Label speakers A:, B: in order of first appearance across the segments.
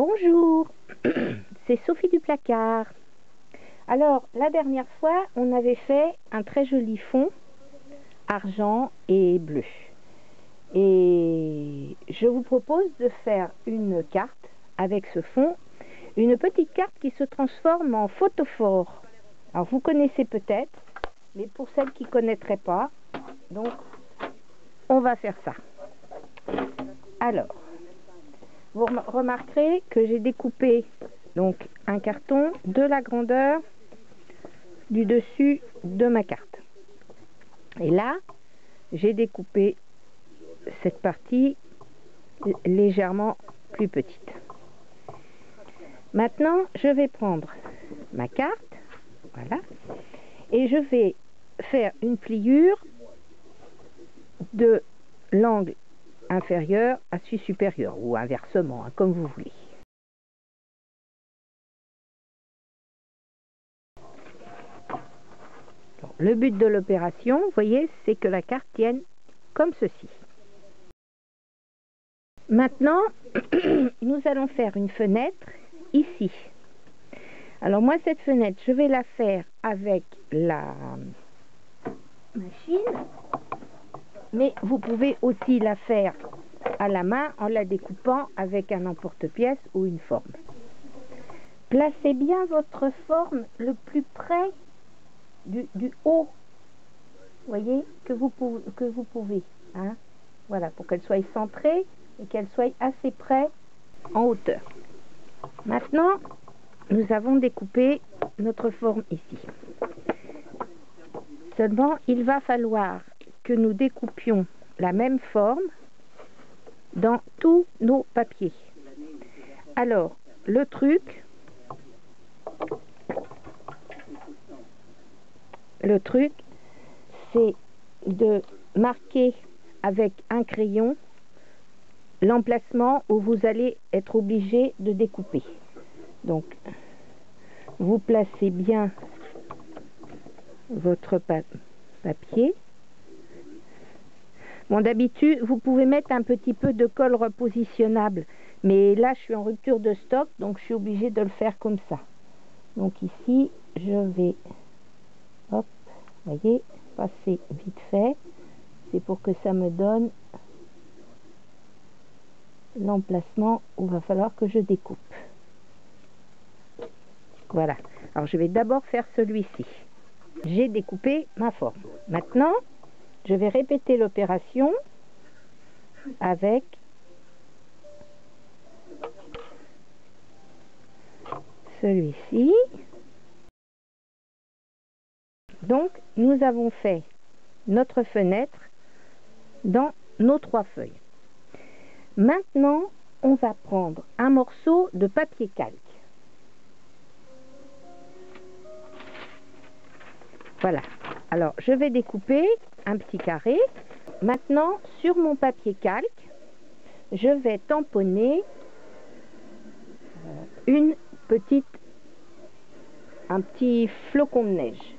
A: Bonjour, c'est Sophie du placard. Alors, la dernière fois, on avait fait un très joli fond, argent et bleu. Et je vous propose de faire une carte avec ce fond, une petite carte qui se transforme en photophore. Alors, vous connaissez peut-être, mais pour celles qui ne connaîtraient pas, donc, on va faire ça. Alors, vous remarquerez que j'ai découpé donc un carton de la grandeur du dessus de ma carte. Et là, j'ai découpé cette partie légèrement plus petite. Maintenant, je vais prendre ma carte, voilà, et je vais faire une pliure de l'angle inférieur à celui supérieur, ou inversement, hein, comme vous voulez. Donc, le but de l'opération, vous voyez, c'est que la carte tienne comme ceci. Maintenant, nous allons faire une fenêtre ici. Alors moi, cette fenêtre, je vais la faire avec la machine, mais vous pouvez aussi la faire à la main en la découpant avec un emporte-pièce ou une forme. Placez bien votre forme le plus près du haut, voyez, que vous pouvez, hein? Voilà, pour qu'elle soit centrée et qu'elle soit assez près en hauteur. Maintenant, nous avons découpé notre forme ici. Seulement, il va falloir que nous découpions la même forme dans tous nos papiers. Alors, le truc, c'est de marquer avec un crayon l'emplacement où vous allez être obligé de découper. Donc, vous placez bien votre papier. Bon, d'habitude, vous pouvez mettre un petit peu de colle repositionnable, mais là, je suis en rupture de stock, donc je suis obligée de le faire comme ça. Donc ici, je vais, hop, voyez, passer vite fait. C'est pour que ça me donne l'emplacement où il va falloir que je découpe. Voilà. Alors, je vais d'abord faire celui-ci. J'ai découpé ma forme. Maintenant, je vais répéter l'opération avec celui-ci. Donc, nous avons fait notre fenêtre dans nos 3 feuilles. Maintenant, on va prendre un morceau de papier calque. Voilà. Alors, je vais découper un petit carré. Maintenant, sur mon papier calque, je vais tamponner un petit flocon de neige.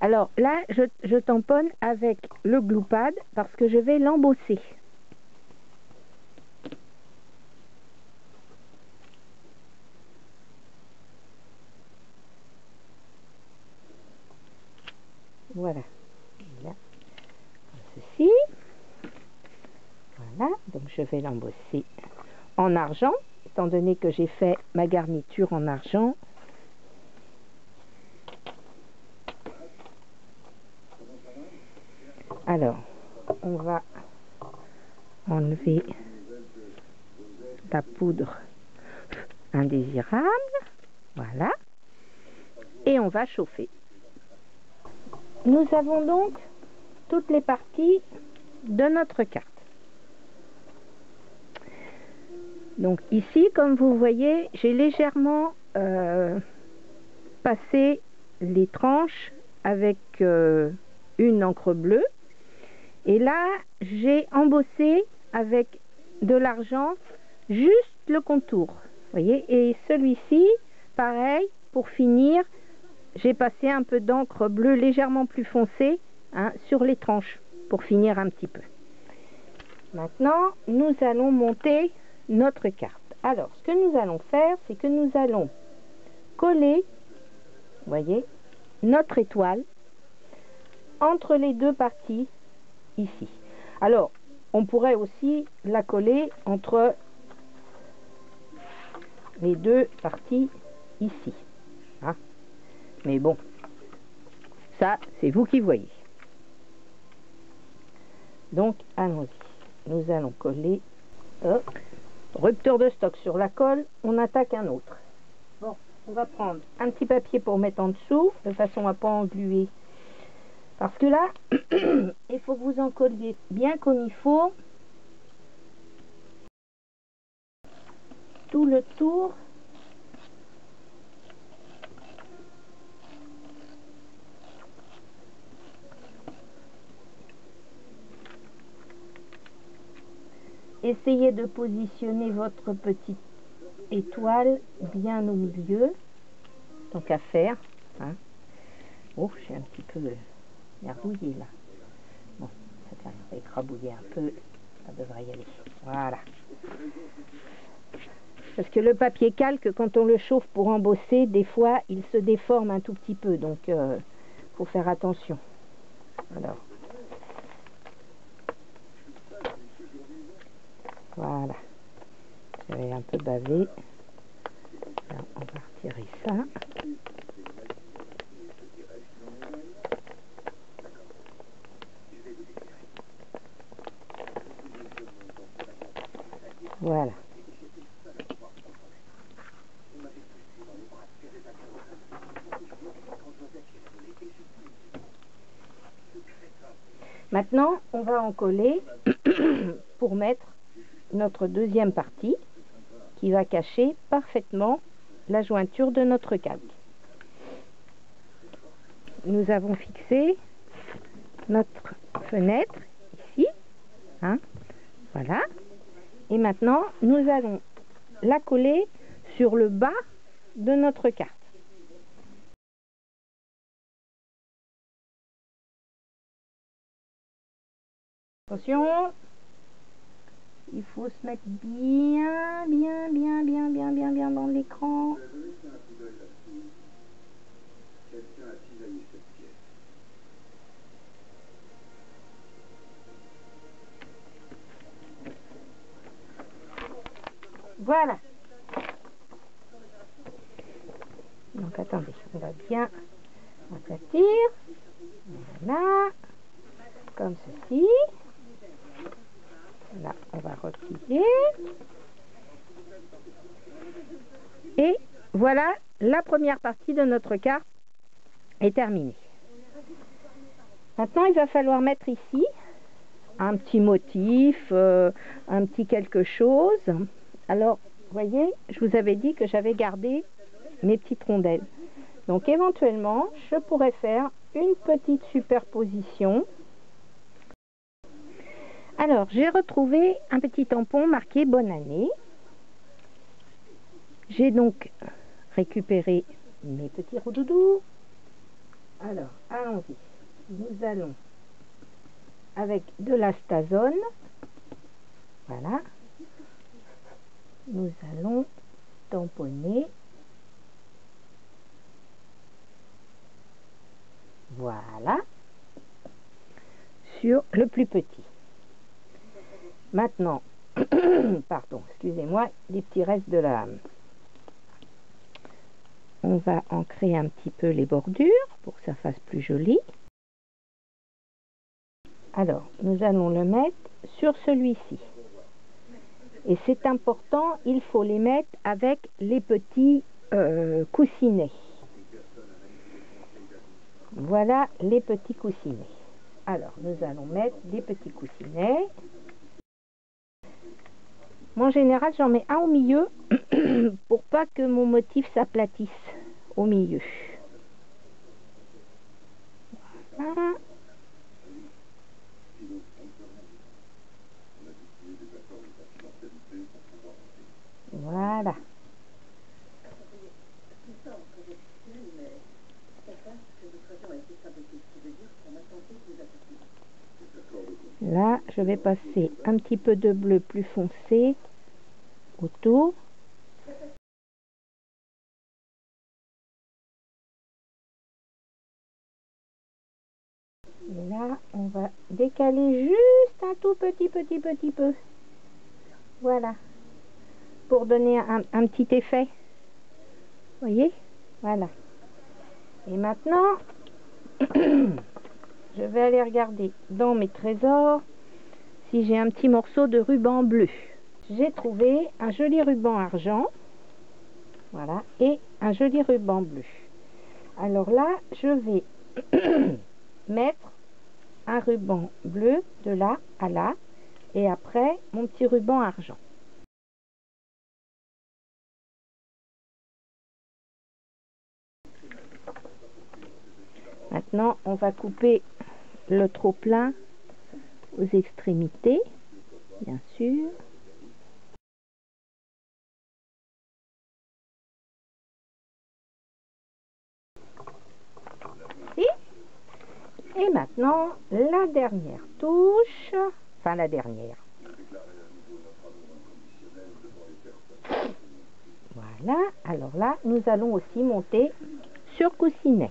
A: Alors là, je tamponne avec le glue pad parce que je vais l'embosser. Voilà. Là, ceci. Voilà. Donc je vais l'embosser en argent, étant donné que j'ai fait ma garniture en argent. Alors, on va enlever la poudre indésirable. Voilà. Et on va chauffer. Nous avons donc toutes les parties de notre carte. Donc ici, comme vous voyez, j'ai légèrement passé les tranches avec une encre bleue. Et là, j'ai embossé avec de l'argent juste le contour. Vous voyez, et celui-ci, pareil, pour finir, j'ai passé un peu d'encre bleue légèrement plus foncée hein, sur les tranches pour finir un petit peu. Maintenant, nous allons monter notre carte. Alors, ce que nous allons faire, c'est que nous allons coller, vous voyez, notre étoile entre les deux parties ici. Alors, on pourrait aussi la coller entre les deux parties ici. Hein? Mais bon, ça, c'est vous qui voyez. Donc, allons-y. Nous allons coller. Hop. Rupture de stock sur la colle, on attaque un autre. Bon, on va prendre un petit papier pour mettre en dessous, de façon à pas engluer. Parce que là, il faut que vous en colliez bien comme il faut. Tout le tour. Essayez de positionner votre petite étoile bien au milieu. Tant qu'à faire. Hein. Oh, j'ai un petit peu merdouillé là. Bon, ça fait rien, ça va écrabouiller un peu. Ça devrait y aller. Voilà. Parce que le papier calque, quand on le chauffe pour embosser, des fois, il se déforme un tout petit peu. Donc, faut faire attention. Alors. Voilà. J'avais un peu bavé. Là, on va retirer ça. Voilà. Maintenant, on va en coller pour mettre notre deuxième partie qui va cacher parfaitement la jointure de notre calque. Nous avons fixé notre fenêtre ici. Hein, voilà. Et maintenant, nous allons la coller sur le bas de notre carte. Attention, il faut se mettre bien dans l'écran. Voilà. Donc attendez, on va bien aplatir. Voilà. Comme ceci. Là, on va replier. Et voilà, la première partie de notre carte est terminée. Maintenant, il va falloir mettre ici un petit motif, un petit quelque chose. Alors, vous voyez, je vous avais dit que j'avais gardé mes petites rondelles. Donc, éventuellement, je pourrais faire une petite superposition. Alors, j'ai retrouvé un petit tampon marqué Bonne année. J'ai donc récupéré mes petits roudoudous. Alors, allons-y. Nous allons, avec de l'astazone, voilà, nous allons tamponner. Voilà, sur le plus petit. Maintenant, pardon, excusez-moi, les petits restes de la... On va ancrer un petit peu les bordures pour que ça fasse plus joli. Alors, nous allons le mettre sur celui-ci. Et c'est important, il faut les mettre avec les petits coussinets. Voilà les petits coussinets. Alors, nous allons mettre des petits coussinets. Moi, en général, j'en mets un au milieu pour pas que mon motif s'aplatisse au milieu. Voilà. Voilà. Là, je vais passer un petit peu de bleu plus foncé autour. Et là, on va décaler juste un tout petit peu. Voilà. Pour donner un petit effet. Vous voyez? Voilà. Et maintenant, je vais aller regarder dans mes trésors si j'ai un petit morceau de ruban bleu. J'ai trouvé un joli ruban argent. Voilà. Et un joli ruban bleu. Alors là, je vais mettre un ruban bleu de là à là. Et après, mon petit ruban argent. Maintenant, on va couper le trop-plein aux extrémités, bien sûr. Et maintenant, la dernière touche, enfin la dernière. Voilà, alors là, nous allons aussi monter sur coussinet.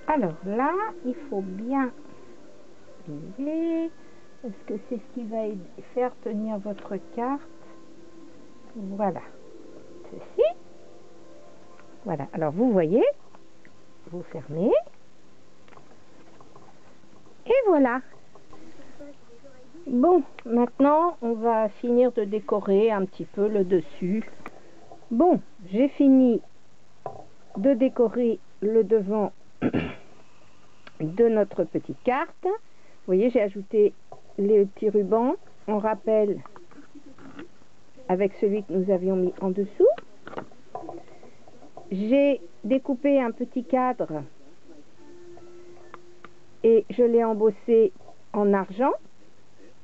A: Alors là, il faut bien viser. Est-ce que c'est ce qui va faire tenir votre carte? Voilà. Ceci. Voilà. Alors vous voyez, vous fermez. Et voilà. Bon, maintenant, on va finir de décorer un petit peu le dessus. Bon, j'ai fini de décorer le devant de notre petite carte. Vous voyez, j'ai ajouté les petits rubans en rappel avec celui que nous avions mis en dessous. J'ai découpé un petit cadre et je l'ai embossé en argent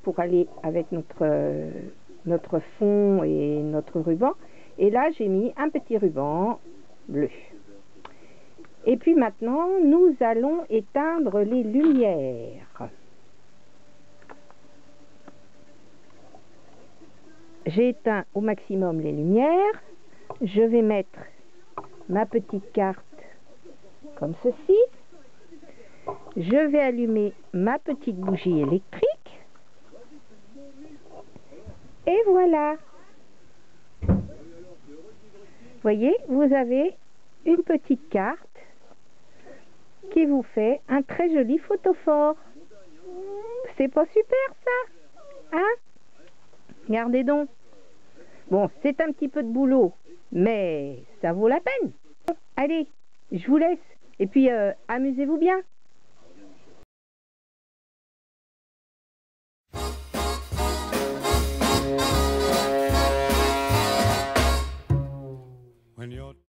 A: pour aller avec notre fond et notre ruban. Et là, j'ai mis un petit ruban bleu. Et puis maintenant, nous allons éteindre les lumières. J'ai éteint au maximum les lumières. Je vais mettre ma petite carte comme ceci. Je vais allumer ma petite bougie électrique. Et voilà. Voyez, vous avez une petite carte qui vous fait un très joli photophore. C'est pas super ça? Hein? Regardez donc. Bon, c'est un petit peu de boulot, mais ça vaut la peine. Allez, je vous laisse. Et puis, amusez-vous bien.